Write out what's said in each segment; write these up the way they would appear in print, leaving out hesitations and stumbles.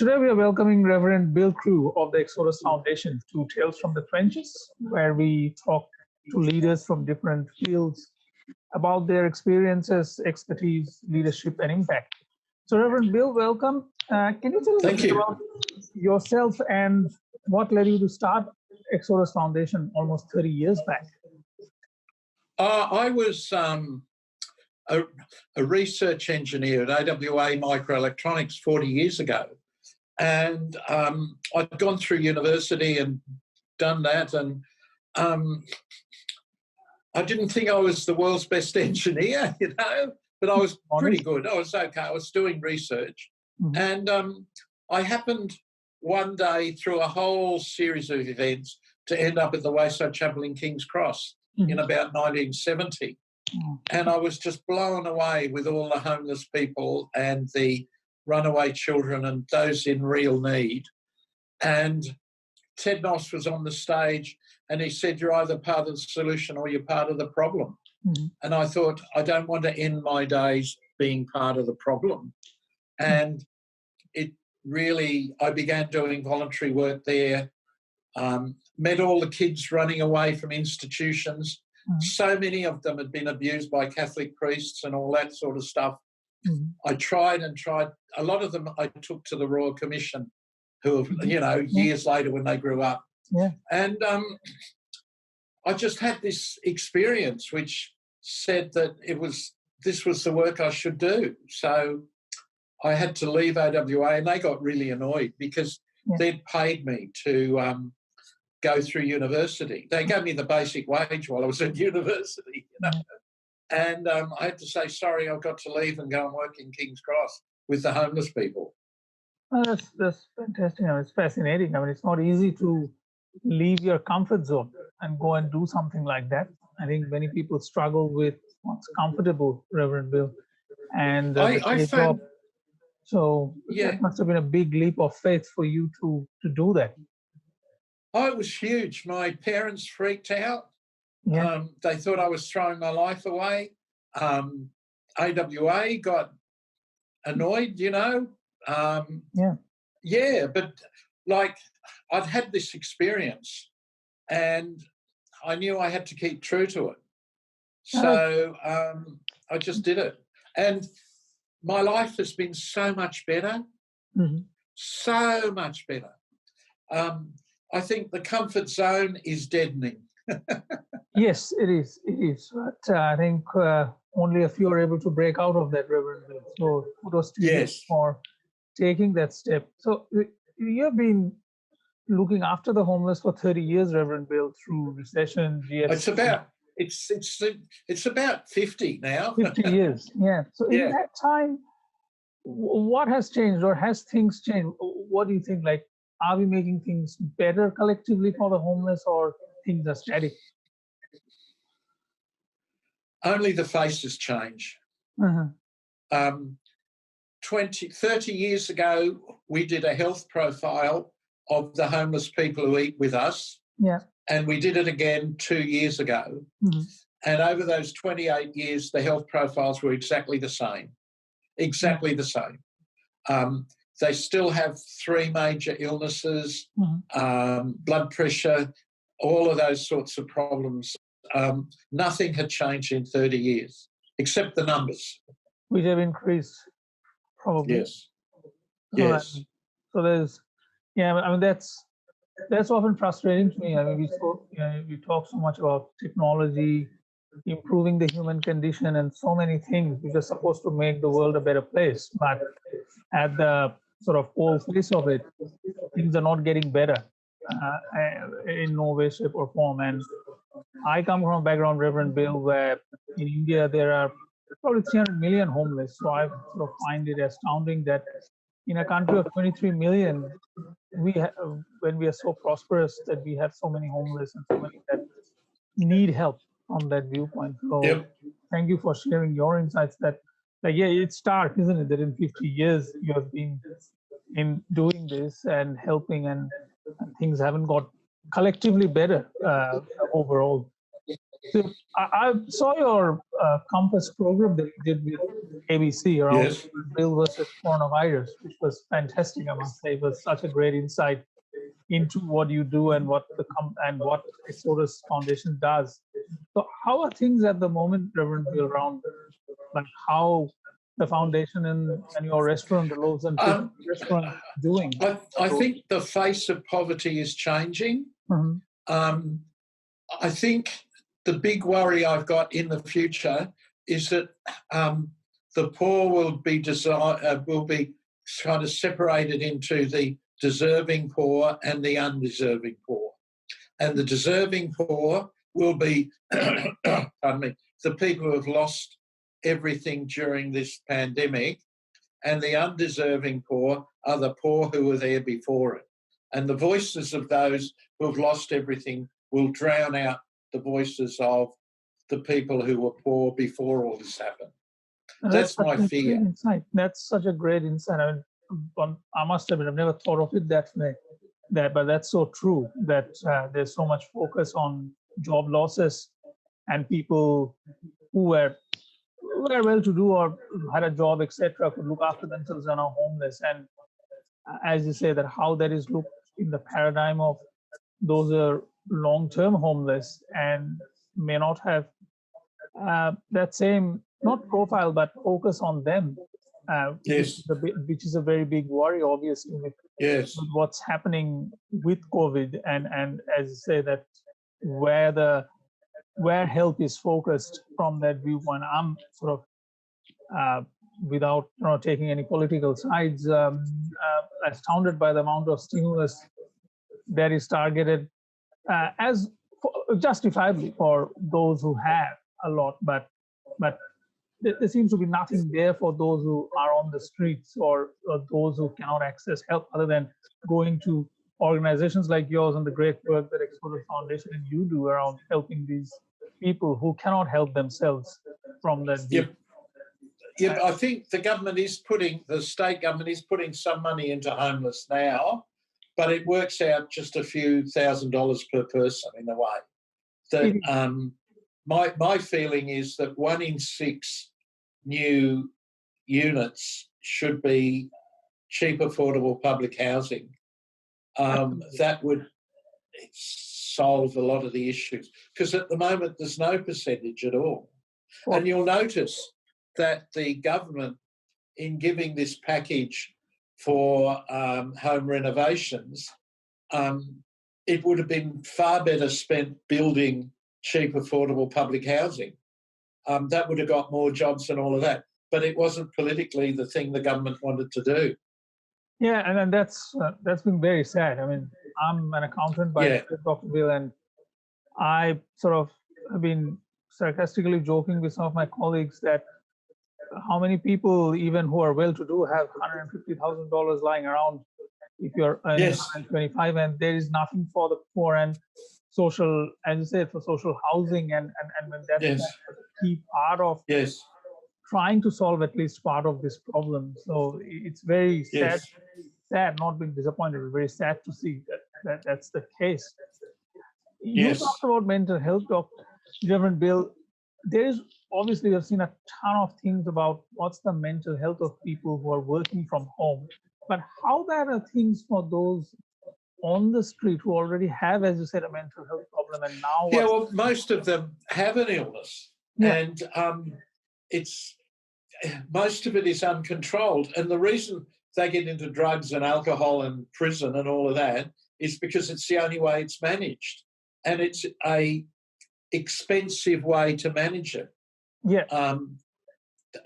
Today we are welcoming Reverend Bill Crew of the Exodus Foundation to Tales from the Trenches, where we talk to leaders from different fields about their experiences, expertise, leadership, and impact. So, Reverend Bill, welcome. Can you tell us a bit about yourself and what led you to start Exodus Foundation almost 30 years back? I was a research engineer at AWA Microelectronics 40 years ago. And I'd gone through university and done that. And I didn't think I was the world's best engineer, but I was pretty good. I was okay. I was doing research. Mm-hmm. And I happened one day through a whole series of events to end up at the Wayside Chapel in King's Cross in about 1970. And I was just blown away with all the homeless people and the runaway children and those in real need. And Ted Noss was on the stage and he said, "You're either part of the solution or you're part of the problem." Mm-hmm. And I thought, I don't want to end my days being part of the problem. And it really, I began doing voluntary work there, met all the kids running away from institutions. So many of them had been abused by Catholic priests and all that sort of stuff. I tried and tried. A lot of them I took to the Royal Commission, who, years later when they grew up. Yeah. And I just had this experience which said that this was the work I should do. So I had to leave AWA, and they got really annoyed because they'd paid me to go through university. They gave me the basic wage while I was at university, And I had to say, sorry, I've got to leave and go and work in King's Cross with the homeless people. Well, that's fantastic. It's fascinating. It's not easy to leave your comfort zone and go and do something like that. I think many people struggle with what's comfortable, Reverend Bill. And I found, so that must have been a big leap of faith for you to do that. Oh, it was huge. My parents freaked out. Yeah. They thought I was throwing my life away. AWA got annoyed, but like I'd had this experience and I knew I had to keep true to it. So I just did it. And my life has been so much better, so much better. I think the comfort zone is deadening. Yes, it is. It is. But I think only a few are able to break out of that, Reverend Bill. So kudos to you for taking that step. So you have been looking after the homeless for 30 years, Reverend Bill, through recession, GFC. It's about 50 now. 50 years, yeah. So in that time, what has changed, or has things changed? What do you think? Like, are we making things better collectively for the homeless, or things are static? Only the faces change. 30 years ago, we did a health profile of the homeless people who eat with us. Yeah. And we did it again 2 years ago. And over those 28 years, the health profiles were exactly the same. Exactly the same. They still have 3 major illnesses, blood pressure, all of those sorts of problems. Nothing had changed in 30 years, except the numbers. Which have increased, probably. Yes. Yes. So there's, that's often frustrating to me. We talk so much about technology, improving the human condition, and so many things which are supposed to make the world a better place. But at the sort of core face of it, things are not getting better in no way, shape, or form. And I come from a background, Reverend Bill, where in India there are probably 300 million homeless. So I sort of find it astounding that in a country of 23 million, when we are so prosperous that we have so many homeless and so many that need help from that viewpoint. So thank you for sharing your insights. That, it's stark, isn't it? That in 50 years you have been in doing this and helping, and things haven't got collectively better overall. So I saw your Compass program that you did with ABC around Yes. Bill versus coronavirus, which was fantastic. I must say, it was such a great insight into what you do and what what Exodus Foundation does. So, how are things at the moment, Reverend Bill, around like how the foundation and your restaurant, the Loaves and Fish Um, restaurant, doing? I think the face of poverty is changing. Mm-hmm. I think the big worry I've got in the future is that the poor will be kind of separated into the deserving poor and the undeserving poor. And the deserving poor will be, pardon me, the people who have lost everything during this pandemic, and the undeserving poor are the poor who were there before it. And the voices of those who have lost everything will drown out the voices of the people who were poor before all this happened. That's my fear. Insight. That's such a great insight. I must admit, I've never thought of it that way. But that's so true that there's so much focus on job losses and people who were well-to-do or had a job, etc., could look after themselves and are homeless. And as you say, that how that is looked in the paradigm of those are long-term homeless and may not have that same not profile but focus on them. Yes. Which is a very big worry, obviously, with what's happening with COVID, and as you say, that where help is focused from that viewpoint. I'm sort of without taking any political sides, astounded by the amount of stimulus that is targeted as justifiably for those who have a lot, but there seems to be nothing there for those who are on the streets or those who cannot access help other than going to organizations like yours and the great work that Exodus Foundation and you do around helping these people who cannot help themselves from that. Yep, I think the state government is putting some money into homeless now, but it works out just a few $1,000s per person in a way. That my feeling is that 1 in 6 new units should be cheap, affordable public housing. That would solve a lot of the issues, because at the moment there's no percentage at all. And you'll notice that the government, in giving this package for home renovations, it would have been far better spent building cheap, affordable public housing. That would have got more jobs and all of that. But it wasn't politically the thing the government wanted to do. Yeah, and that's been very sad. I mean, I'm an accountant by Dr. Bill, and I sort of have been sarcastically joking with some of my colleagues that how many people, even who are well-to-do, have $150,000 lying around if you're earning 125, and there is nothing for the poor and social, as you said, for social housing, and when that's a key part of trying to solve at least part of this problem. So it's very sad, not being disappointed, very sad to see that that's the case. You talked about mental health, Dr. Reverend Bill. There is obviously, we've seen a ton of things about what's the mental health of people who are working from home, but how bad are things for those on the street who already have, as you said, a mental health problem, and now well, most of them have an illness, and it's most of it is uncontrolled, and the reason they get into drugs and alcohol and prison and all of that is because it's the only way it's managed, and it's a expensive way to manage it.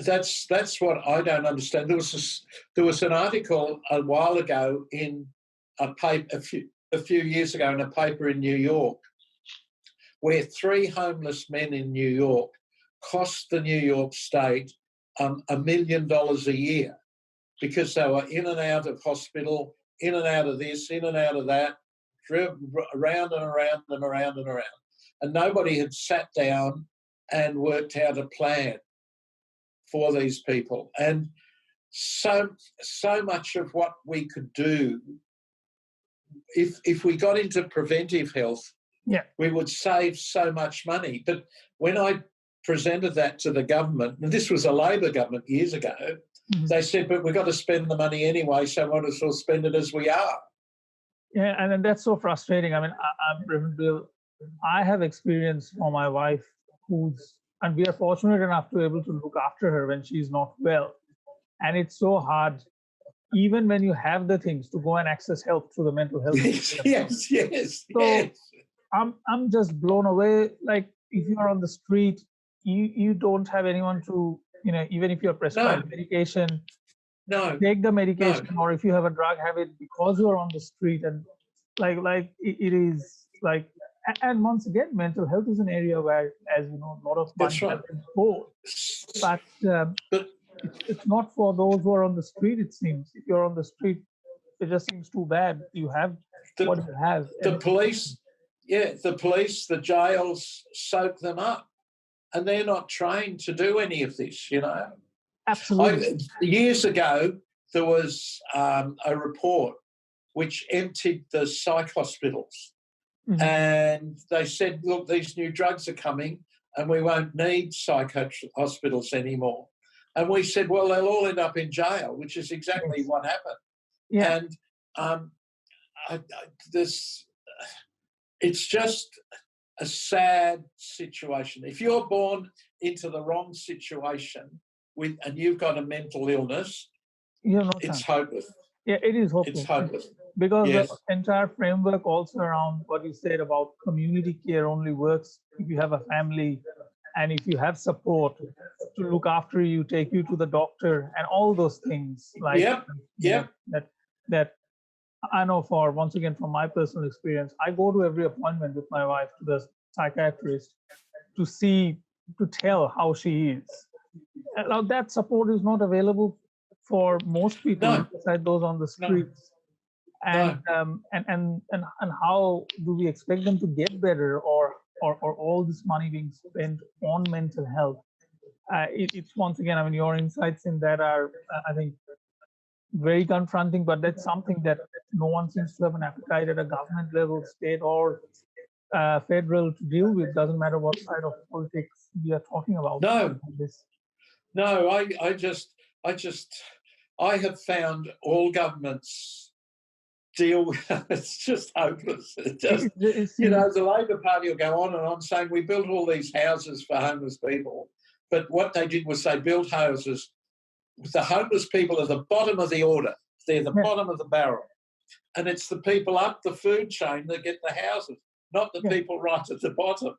That's what I don't understand. There was an article a while ago in a paper a few years ago in a paper in New York, where 3 homeless men in New York cost the New York state $1 million a year, because they were in and out of hospital, in and out of this, in and out of that, around and around and around and around. And nobody had sat down and worked out a plan for these people. And so much of what we could do, if we got into preventive health, Yeah. We would save so much money. But when I presented that to the government, and this was a Labor government years ago, they said, but we've got to spend the money anyway, so might as well spend it as we are. Yeah, and then that's so frustrating. I mean, Reverend Bill, I have experience for my wife and we are fortunate enough to be able to look after her when she's not well. And it's so hard, even when you have the things, to go and access help through the mental health system. Yes. So I'm just blown away. Like, if you're on the street, you don't have anyone to, even if you're prescribed medication, take the medication, or if you have a drug habit because you're on the street, and it is like, and once again, mental health is an area where, as you know, a lot of money has been poured, but it's not for those who are on the street. It seems if you're on the street, it just seems too bad. You have what you have. The police, the jails soak them up, and they're not trained to do any of this, Absolutely. Years ago, there was a report which emptied the psych hospitals. And they said, look, these new drugs are coming and we won't need psych hospitals anymore. And we said, well, they'll all end up in jail, which is exactly what happened. Yeah. And it's just a sad situation. If you're born into the wrong situation and you've got a mental illness, it's hopeless. Yeah, it is hopeless. It's hopeless. Because the entire framework also around what you said about community care only works if you have a family and if you have support to look after you, take you to the doctor, and all those things. That I know once again, from my personal experience, I go to every appointment with my wife to the psychiatrist to tell how she is. Now, that support is not available for most people besides those on the streets. And how do we expect them to get better, or all this money being spent on mental health? It's once again, I mean, your insights in that are, I think, very confronting, but that's something that no one seems to have an appetite at a government level, state or federal, to deal with. Doesn't matter what side of politics we are talking about. I have found all governments deal with it's just hopeless. The Labor Party will go on and on saying we built all these houses for homeless people, but what they did was they built houses with the homeless people at the bottom of the order. They're the bottom of the barrel. And it's the people up the food chain that get the houses, not the people right at the bottom.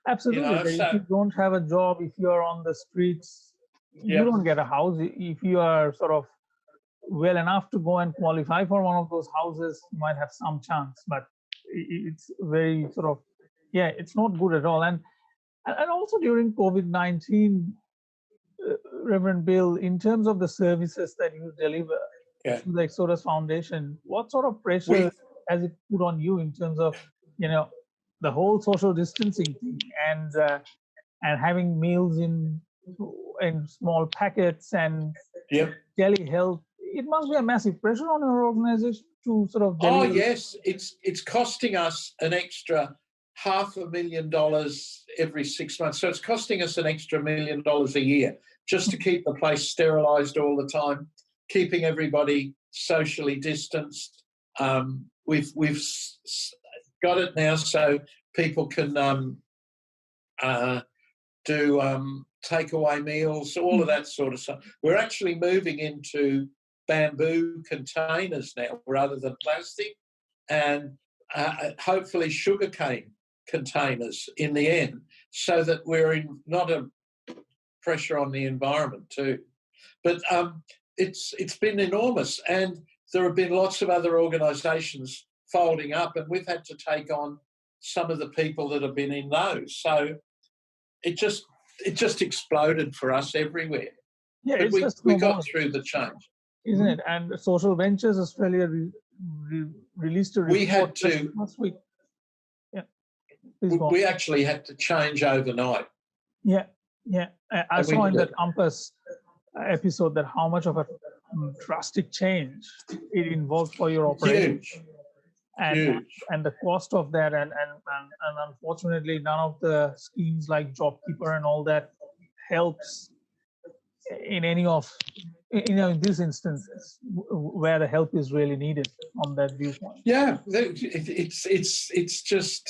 Absolutely. If you don't have a job, if you're on the streets, you don't get a house. If you are sort of well enough to go and qualify for one of those houses, you might have some chance, but it's very sort of, it's not good at all. And also during COVID-19, Reverend Bill, in terms of the services that you deliver to the Exodus Foundation, what sort of pressure has it put on you in terms of, the whole social distancing thing and having meals in small packets and telehealth? It must be a massive pressure on your organization to sort of deliver. Oh, yes. It's costing us an extra $500,000 every 6 months. So it's costing us an extra $1 million a year just to keep the place sterilised all the time, keeping everybody socially distanced. We've got it now so people can do takeaway meals, all of that sort of stuff. We're actually moving into bamboo containers now rather than plastic, and hopefully sugarcane containers in the end, so that we're in not a pressure on the environment too. But it's been enormous, and there have been lots of other organisations folding up, and we've had to take on some of the people that have been in those. So it just exploded for us everywhere. Yeah, but we got through the change. Isn't it? And Social Ventures Australia released a report we had to last week. We actually had to change overnight. I saw in that Compass episode that how much of a drastic change it involved for your operation. Huge. and the cost of that, and unfortunately, none of the schemes like JobKeeper and all that helps in any of in these instances where the help is really needed from that viewpoint. Yeah, it's just,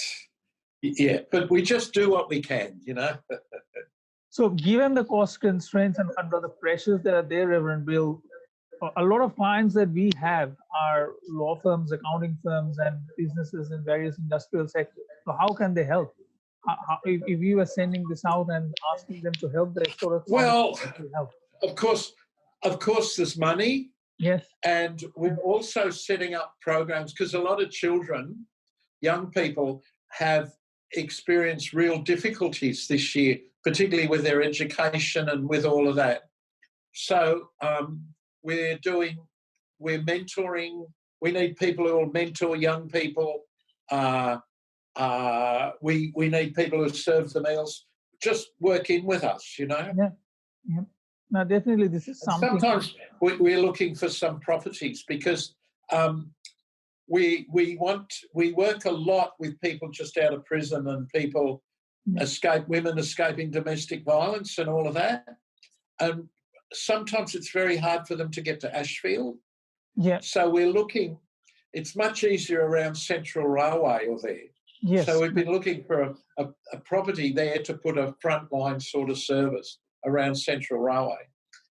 yeah, but we just do what we can, you know. So given the cost constraints and the pressures that are there, Reverend Bill, a lot of clients that we have are law firms, accounting firms, and businesses in various industrial sectors. So how can they help? If you were sending this out and asking them to help, they sort of Well, help. of course, there's money. Yes. And we're also setting up programs because a lot of children, young people, have experienced real difficulties this year, particularly with their education and with all of that. So we're mentoring. We need people who will mentor young people. We need people who serve the meals. Just work in with us, you know. Yeah. Yeah. Now, definitely, this is something. Sometimes we're looking for some properties because we work a lot with people just out of prison and people women escaping domestic violence and all of that. And sometimes it's very hard for them to get to Ashfield. Yeah. So we're looking. It's much easier around Central Railway or there. Yes. So we've been looking for a property there to put a frontline sort of service around Central Railway,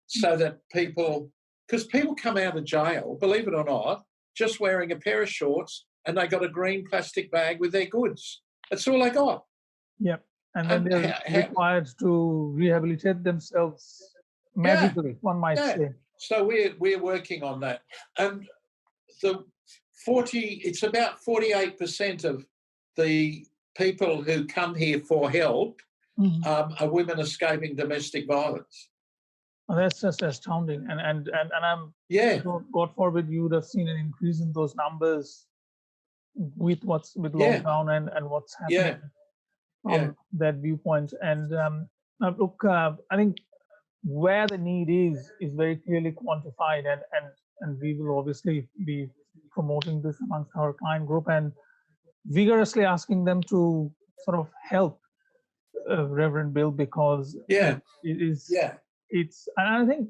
so that because people come out of jail, believe it or not, just wearing a pair of shorts and they got a green plastic bag with their goods. That's all they got. Yep. And then they're required to rehabilitate themselves magically, one might say. So we're working on that. And it's about 48% of the people who come here for help are women escaping domestic violence. Oh, that's just astounding, and I'm God forbid you would have seen an increase in those numbers with lockdown and what's happening from that viewpoint. And look, I think where the need is very clearly quantified, and we will obviously be promoting this amongst our client group and vigorously asking them to sort of help Reverend Bill, because it is it's, and I think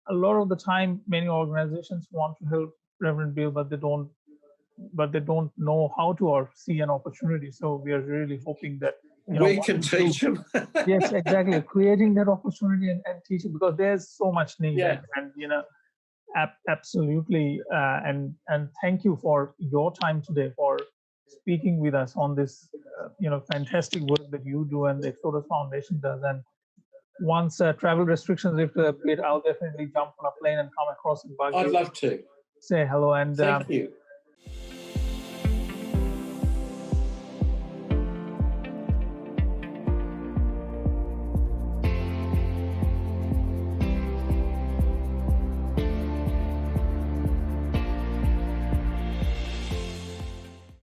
a lot of the time many organizations want to help Reverend Bill, but they don't know how to or see an opportunity. So we are really hoping that we can teach them. Yes, exactly, creating that opportunity and teaching, because there's so much need. And absolutely, and thank you for your time today, for speaking with us on this fantastic work that you do and the Exodus Foundation does. And once travel restrictions lift a bit, I'll definitely jump on a plane and come across in Buggy. I'd love to Say hello, and thank you.